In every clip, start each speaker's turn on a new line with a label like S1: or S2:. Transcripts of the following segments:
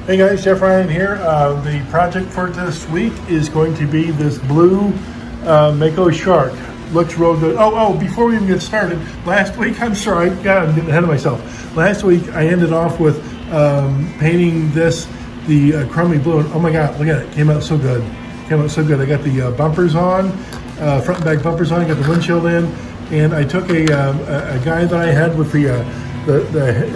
S1: Hey guys, Jeff Ryan here. The project for this week is going to be this blue Mako shark. Looks real good. Oh, before we even get started, last week, I'm sorry, I'm getting ahead of myself. Last week I ended off with painting this, the chromy blue. And oh my God, look at it, came out so good. Came out so good. I got the bumpers on, front and back bumpers on, got the windshield in, and I took a guy that I had with the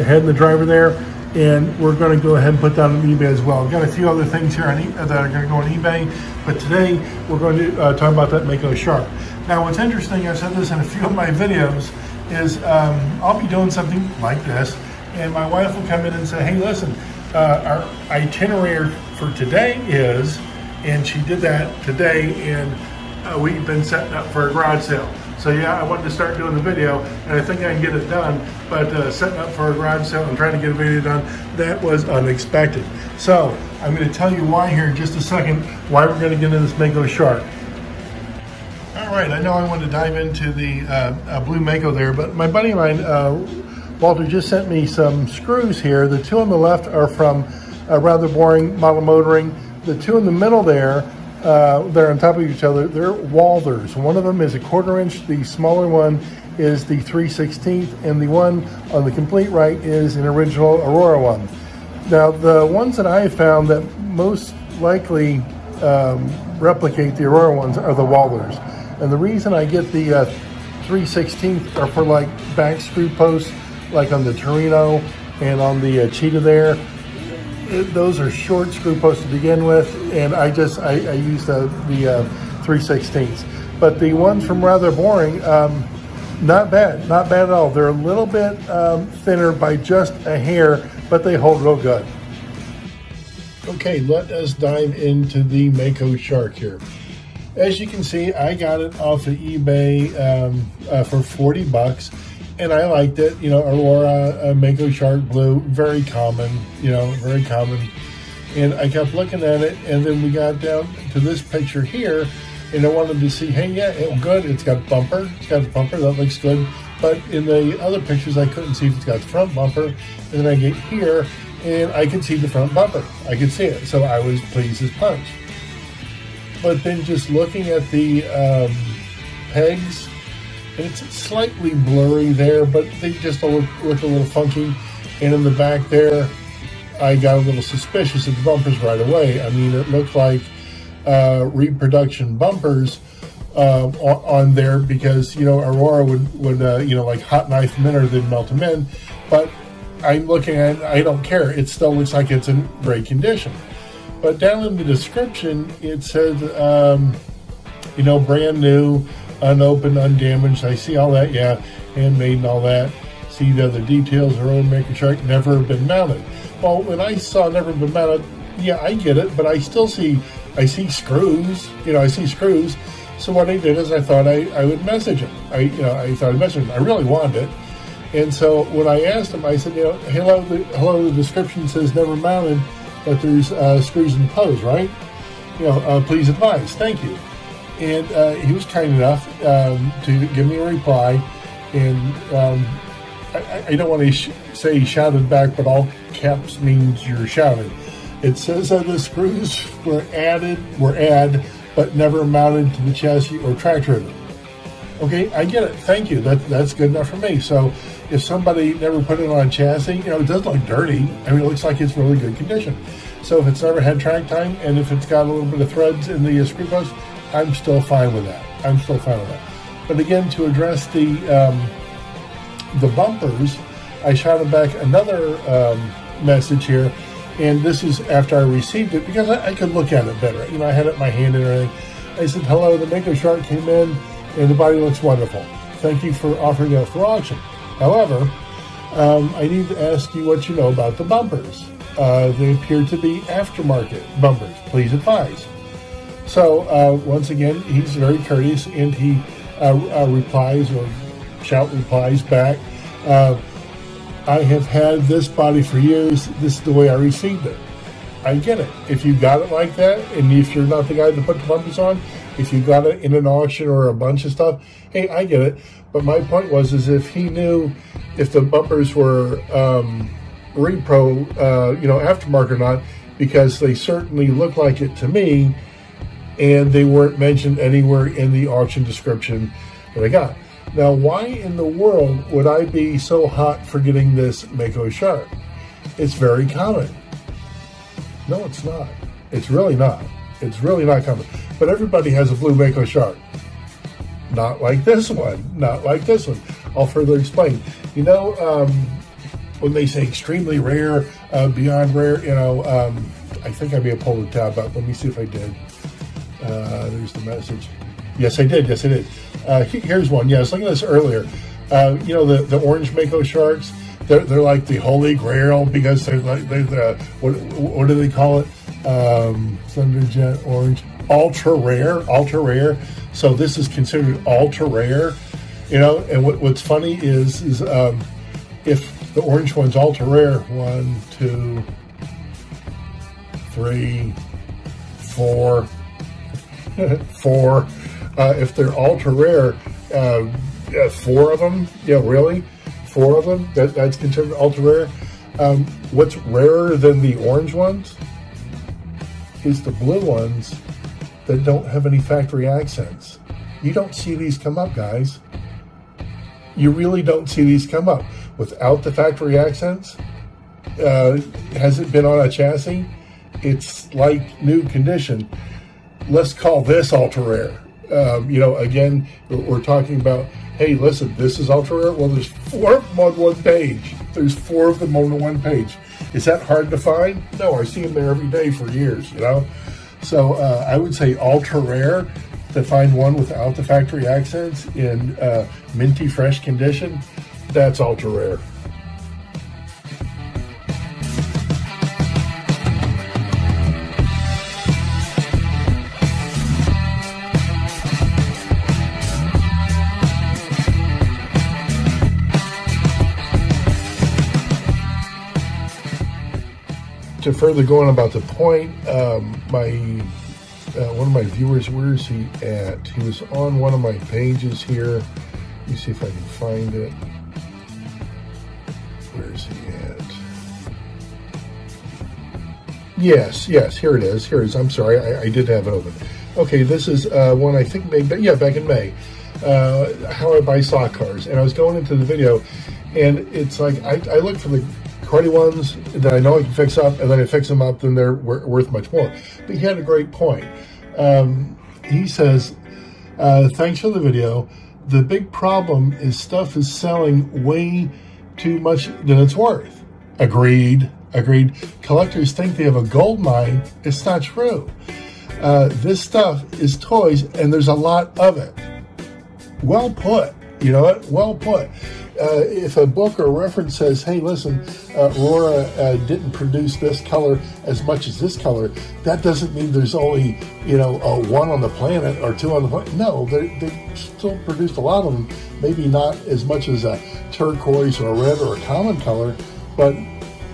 S1: head and the driver there, and we're going to go ahead and put that on eBay as well. I've got a few other things here that are going to go on eBay, but today we're going to talk about that Mako shark. Now, what's interesting, I've said this in a few of my videos, is I'll be doing something like this, and my wife will come in and say, hey, listen, our itinerary for today is, and she did that today, and we've been setting up for a garage sale. So yeah, I wanted to start doing the video, and I think I can get it done, but setting up for a garage sale and trying to get a video done, that was unexpected. So I'm going to tell you why here in just a second, why we're going to get into this Mako shark. All right, I know I wanted to dive into the blue Mako there, but my buddy of mine, Walter, just sent me some screws here. The two on the left are from Rather Boring Model Motoring. The two in the middle there, they're on top of each other. They're Walthers. One of them is a 1/4 inch. The smaller one is the 3/16, and the one on the complete right is an original Aurora one. Now, the ones that I have found that most likely replicate the Aurora ones are the Walthers. And the reason I get the 3/16 are for like back screw posts, like on the Torino and on the Cheetah there. Those are short screw posts to begin with, and I use the 3/16. But the ones from Rather Boring, not bad at all. They're a little bit thinner by just a hair, but they hold real good. Okay, let us dive into the Mako shark here. As you can see, I got it off of eBay for 40 bucks. And I liked it, you know, Aurora, Mako shark blue, very common, you know, very common. And I kept looking at it, and then we got down to this picture here, and I wanted to see, hey, yeah, it's good. It's got a bumper. That looks good. But in the other pictures, I couldn't see if it's got the front bumper. And then I get here, and I could see the front bumper. I could see it, so I was pleased as punch. But then just looking at the pegs, it's slightly blurry there, but they just look a little funky. And in the back there, I got a little suspicious of the bumpers right away. I mean, it looked like reproduction bumpers on there because, you know, Aurora would you know, like hot knife them in or they'd melt them in. But I'm looking at it, I don't care. It still looks like it's in great condition. But down in the description, it said, you know, brand new, unopened, undamaged. I see all that, yeah, handmade and all that. See the other details, our own Mako shark, never been mounted. Well, when I saw never been mounted, yeah, I get it, but I still see, I see screws, you know, I see screws. So what I did is I thought I would message him. I thought I'd message him. I really wanted it. And so when I asked him, I said, you know, hello, the description says never mounted, but there's screws in the pose, right? You know, please advise, thank you. And he was kind enough to give me a reply, and I don't want to say he shouted back, but all caps means you're shouting. It says that the screws were added, but never mounted to the chassis or tractor. Okay, I get it. Thank you. That's good enough for me. So if somebody never put it on a chassis, you know, it doesn't look dirty. I mean, it looks like it's really good condition. So if it's never had track time, and if it's got a little bit of threads in the screw post, I'm still fine with that. But again, to address the bumpers, I shot him back another message here, and this is after I received it because I could look at it better. You know, I had it in my hand and everything. I said, hello, the Mako shark came in, and the body looks wonderful. Thank you for offering it for auction. However, I need to ask you what you know about the bumpers. They appear to be aftermarket bumpers. Please advise. So once again, he's very courteous, and he replies back. I have had this body for years. This is the way I received it. I get it. If you got it like that, and if you're not the guy to put the bumpers on, if you got it in an auction or a bunch of stuff, hey, I get it. But my point was, is if he knew if the bumpers were repro, aftermarket or not, because they certainly look like it to me, and they weren't mentioned anywhere in the auction description that I got. Now, why in the world would I be so hot for getting this Mako shark? It's very common. No, it's not. It's really not. It's really not common. But everybody has a blue Mako shark. Not like this one. Not like this one. I'll further explain. When they say extremely rare, beyond rare, I think I may have pulled the tab up. Let me see if I did. There's the message. Yes, I did. Yes, I did. Here's one. Yeah, I was looking at this earlier. The orange Mako sharks. They're like the holy grail because they're the what do they call it? Thunderjet orange, ultra rare. So this is considered ultra rare. And what's funny is if the orange one's ultra rare, 1, 2, 3, 4, 4. If they're ultra rare, 4 of them. Yeah, really, 4 of them. That's considered ultra rare. What's rarer than the orange ones is the blue ones that don't have any factory accents. You don't see these come up, guys. You really don't see these come up. Without the factory accents, has it been on a chassis? It's like new condition. Let's call this ultra rare. Again, we're talking about, hey, listen, this is ultra rare. Well, there's 4 of them on one page. There's 4 of them on one page. Is that hard to find? No, I see them there every day for years, So I would say ultra rare to find one without the factory accents in minty fresh condition. That's ultra rare. To further go on about the point, one of my viewers, where is he at? He was on one of my pages here. Let me see if I can find it. Where is he at? Yes, here it is. Here it is. I'm sorry, I did have it open. Okay, this is one I think maybe, back in May. How I buy stock cars. And I was going into the video, and it's like, I look for the cruddy ones that I know I can fix up, and then I fix them up, then they're worth much more. But he had a great point. He says, thanks for the video. The big problem is stuff is selling way too much than it's worth. Agreed. Collectors think they have a gold mine. It's not true. This stuff is toys, and there's a lot of it. Well put. You know what? Well put. If a book or reference says, hey, listen, Aurora didn't produce this color as much as this color, that doesn't mean there's only, 1 on the planet or 2 on the planet. No, they still produced a lot of them. Maybe not as much as a turquoise or a red or a common color, but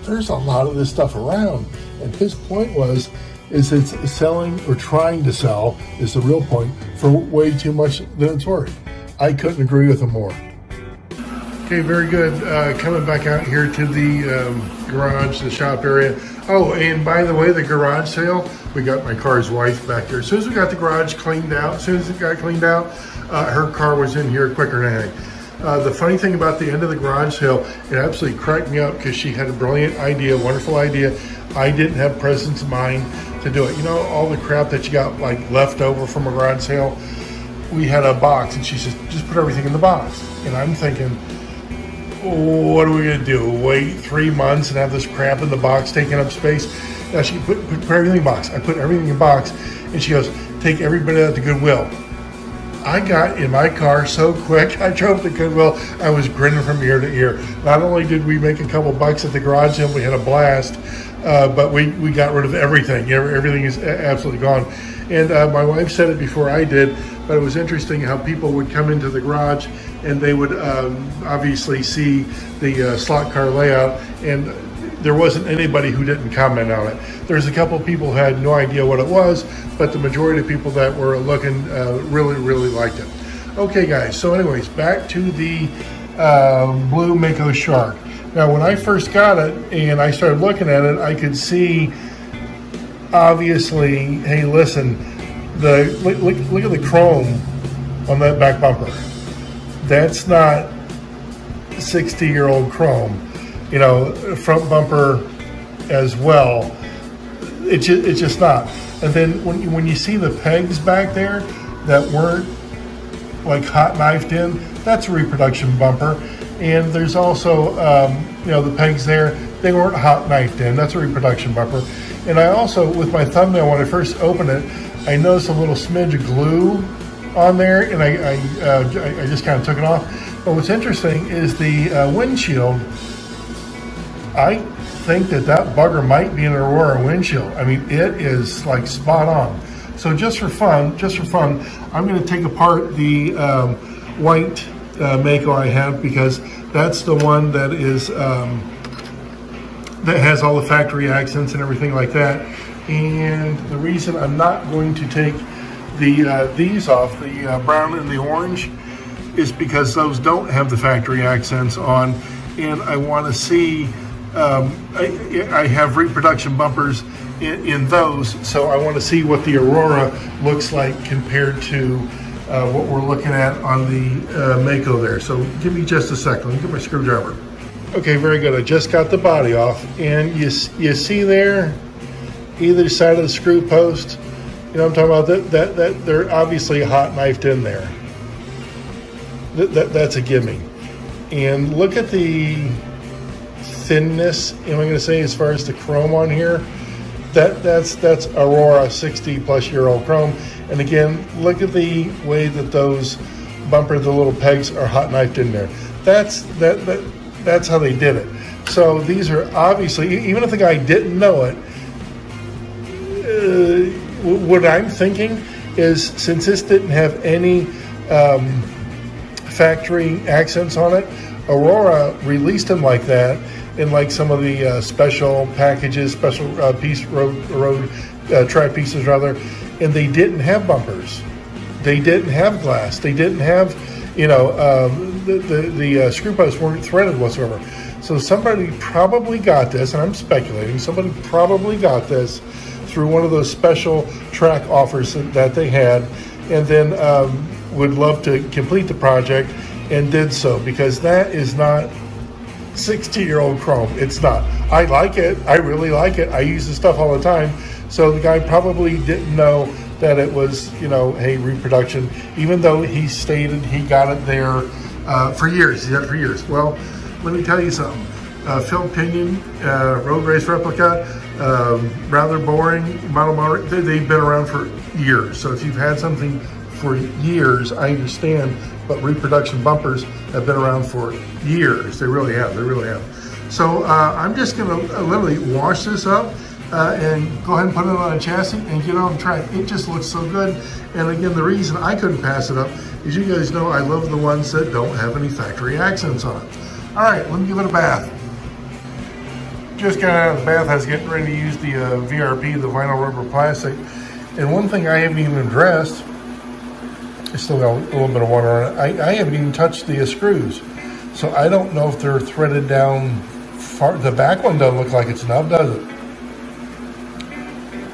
S1: there's a lot of this stuff around. And his point is it's selling, or trying to sell, is the real point, for way too much than it's worth. I couldn't agree with him more. Okay, very good. Coming back out here to the garage, the shop area. Oh, and by the way, the garage sale, we got my car's wife back there. As soon as we got the garage cleaned out, her car was in here quicker than anything. The funny thing about the end of the garage sale, it absolutely cracked me up because she had a brilliant idea, wonderful idea. I didn't have presence of mind to do it. All the crap that you got like left over from a garage sale, we had a box, and she says, just put everything in the box. And I'm thinking, what are we gonna do? Wait 3 months and have this crap in the box taking up space? Now she put everything in the box. I put everything in the box, and she goes, take every bit of that to Goodwill. I got in my car so quick. I drove to Goodwill. I was grinning from ear to ear. Not only did we make a couple bucks at the garage sale, we had a blast, but we got rid of everything. Everything is absolutely gone. And my wife said it before I did, but it was interesting how people would come into the garage and they would obviously see the slot car layout, and there wasn't anybody who didn't comment on it. There's a couple of people who had no idea what it was, but the majority of people that were looking really, really liked it. Okay, guys, so anyways, back to the blue Mako shark. Now, when I first got it and I started looking at it, I could see, obviously, hey, listen, look at the chrome on that back bumper. That's not 60-year-old chrome. You know, front bumper as well. It's just not. And then when you see the pegs back there that weren't like hot knifed in, that's a reproduction bumper. And there's also, you know, the pegs there, they weren't hot knifed in. That's a reproduction bumper. And I also, with my thumbnail, when I first opened it, I noticed a little smidge of glue on there, and I just kind of took it off. But what's interesting is the windshield. I think that bugger might be an Aurora windshield. I mean, it is like spot on. So just for fun, I'm going to take apart the white Mako I have, because that's the one that is that has all the factory accents and everything like that. And the reason I'm not going to take these off, the brown and the orange, is because those don't have the factory accents on, and I want to see. I have reproduction bumpers in those, so I want to see what the Aurora looks like compared to what we're looking at on the Mako there. So give me just a second. Let me get my screwdriver. Okay, very good. I just got the body off, and you see there, either side of the screw post, you know what I'm talking about? That they're obviously hot knifed in there. That's a gimme. And look at the thinness, you know what I'm going to say, as far as the chrome on here. That's Aurora 60-plus-year-old chrome. And again, look at the way that those bumper, the little pegs are hot knifed in there. That's how they did it. So these are obviously, even if the guy didn't know it, what I'm thinking is, since this didn't have any factory accents on it, Aurora released them like that in like some of the special packages, special road track pieces rather, and they didn't have bumpers, they didn't have glass, they didn't have, you know, the screw posts weren't threaded whatsoever. So somebody probably got this, and I'm speculating, somebody probably got this through one of those special track offers that they had, and then would love to complete the project and did so, because that is not 60-year-old chrome. It's not. I like it. I really like it. I use the stuff all the time. So the guy probably didn't know that it was, you know, hey, reproduction, even though he stated he got it there for years. He had it for years. Well, let me tell you something. Phil Pinion, road race replica, rather boring. Model, they've been around for years. So if you've had something for years, I understand, but reproduction bumpers have been around for years. They really have. They really have. So I'm just going to literally wash this up and go ahead and put it on a chassis and get on track. It just looks so good. And again, the reason I couldn't pass it up is, you guys know I love the ones that don't have any factory accents on it. All right, let me give it a bath. Just got out of the bath. I was getting ready to use the VRP, the vinyl rubber plastic. And one thing I haven't even addressed, I still got a little bit of water on it. I haven't even touched the screws. So I don't know if they're threaded down far. The back one doesn't look like it's enough, does it?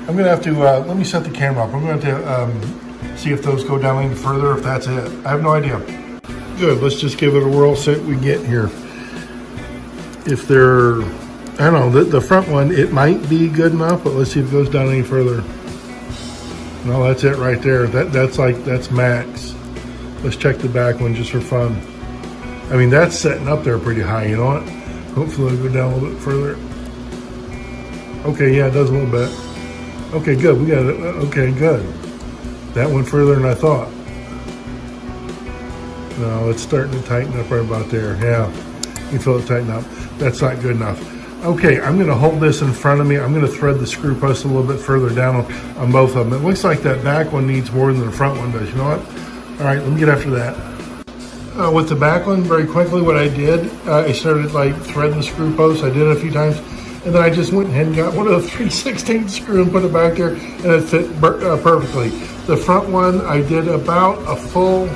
S1: I'm gonna have to, let me set the camera up. I'm gonna have to see if those go down any further, if that's it. I have no idea. Good, let's just give it a whirl, see what we get here. If they're, I don't know, the front one, it might be good enough, but let's see if it goes down any further. No, that's it right there. That's max. Let's check the back one just for fun. I mean, that's setting up there pretty high, you know what? Hopefully it'll go down a little bit further. Okay, yeah, it does a little bit. Okay, good, we got it. Okay, good. That went further than I thought. No, it's starting to tighten up right about there. Yeah, you feel it tighten up. That's not good enough. Okay, I'm gonna hold this in front of me. I'm gonna thread the screw post a little bit further down on both of them. It looks like that back one needs more than the front one does. You know what? All right, let me get after that. With the back one, very quickly, what I did, I started like threading the screw post. I did it a few times, and then I just went ahead and got one of the 3/16 screw and put it back there, and it fit perfectly. The front one, I did about a full,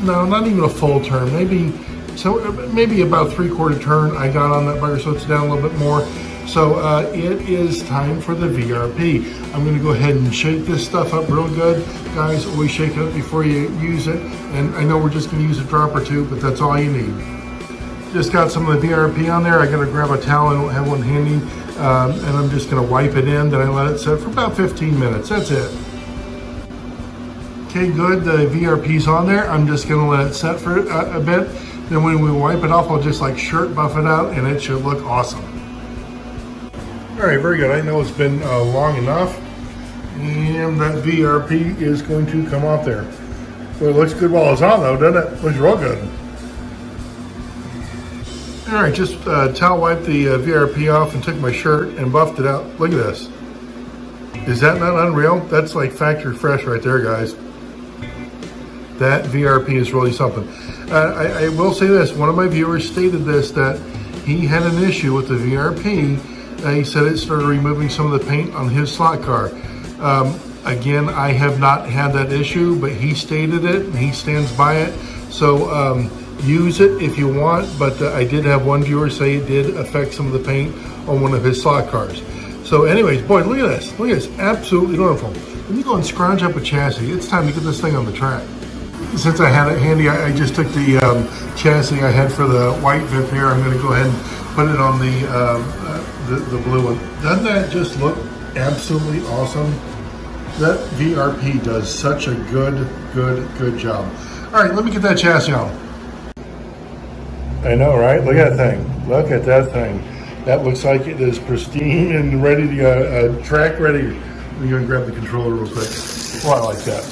S1: no, not even a full turn, maybe So maybe about 3/4 turn I got on that bugger, so it's down a little bit more. So it is time for the VRP. I'm gonna go ahead and shake this stuff up real good. Guys, always shake it up before you use it. And I know we're just gonna use a drop or two, but that's all you need. Just got some of the VRP on there. I gotta grab a towel, I don't have one handy. And I'm just gonna wipe it in, then I let it set for about 15 minutes, that's it. Okay, good, the VRP's on there. I'm just gonna let it set for a bit. Then when we wipe it off, I'll just like shirt buff it out and it should look awesome. All right, very good. I know it's been long enough, and that VRP is going to come off there. Well, it looks good while it's on though, doesn't it? Looks real good. All right, just towel wiped the VRP off and took my shirt and buffed it out. Look at this. Is that not unreal? That's like factory fresh right there, guys. That VRP is really something. I will say this, one of my viewers stated this, that he had an issue with the VRP. He said it started removing some of the paint on his slot car. Again, I have not had that issue, but he stated it and he stands by it. So use it if you want, but I did have one viewer say it did affect some of the paint on one of his slot cars. So anyways, boy, look at this. Look at this, absolutely wonderful. Let me go and scrounge up a chassis. It's time to get this thing on the track. Since I had it handy, I just took the chassis I had for the white VIP here. I'm gonna go ahead and put it on the blue one. Doesn't that just look absolutely awesome? That VRP does such a good job. All right, let me get that chassis on. I know, right? Look at that thing. Look at that thing. That looks like it is pristine and ready to go, track ready. Let me go and grab the controller real quick. Oh, I like that.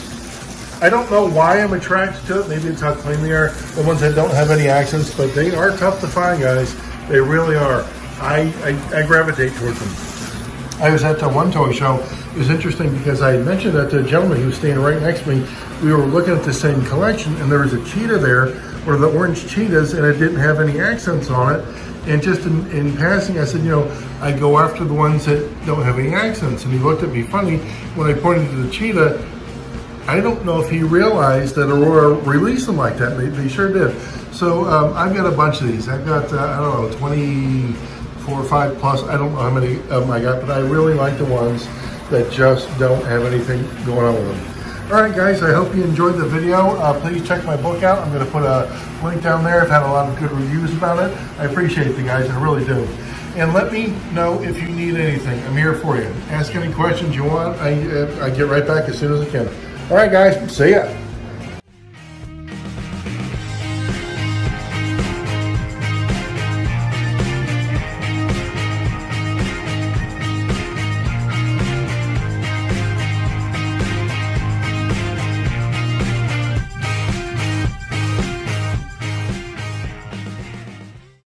S1: I don't know why I'm attracted to it. Maybe it's how clean they are. The ones that don't have any accents, but they are tough to find, guys. They really are. I gravitate towards them. I was at the one toy show. It was interesting because I had mentioned that to a gentleman who was standing right next to me. We were looking at the same collection, and there was a cheetah there, one of the orange cheetahs, and it didn't have any accents on it. And just in passing, I said, you know, I go after the ones that don't have any accents. And he looked at me funny when I pointed to the cheetah. I don't know if he realized that Aurora released them like that. They sure did. So I've got a bunch of these. I've got, I don't know, 24 or 5 plus. I don't know how many of them I got, but I really like the ones that just don't have anything going on with them. All right, guys, I hope you enjoyed the video. Please check my book out. I'm going to put a link down there. I've had a lot of good reviews about it. I appreciate it, guys. I really do. And let me know if you need anything. I'm here for you. Ask any questions you want. I get right back as soon as I can. All right, guys, see ya.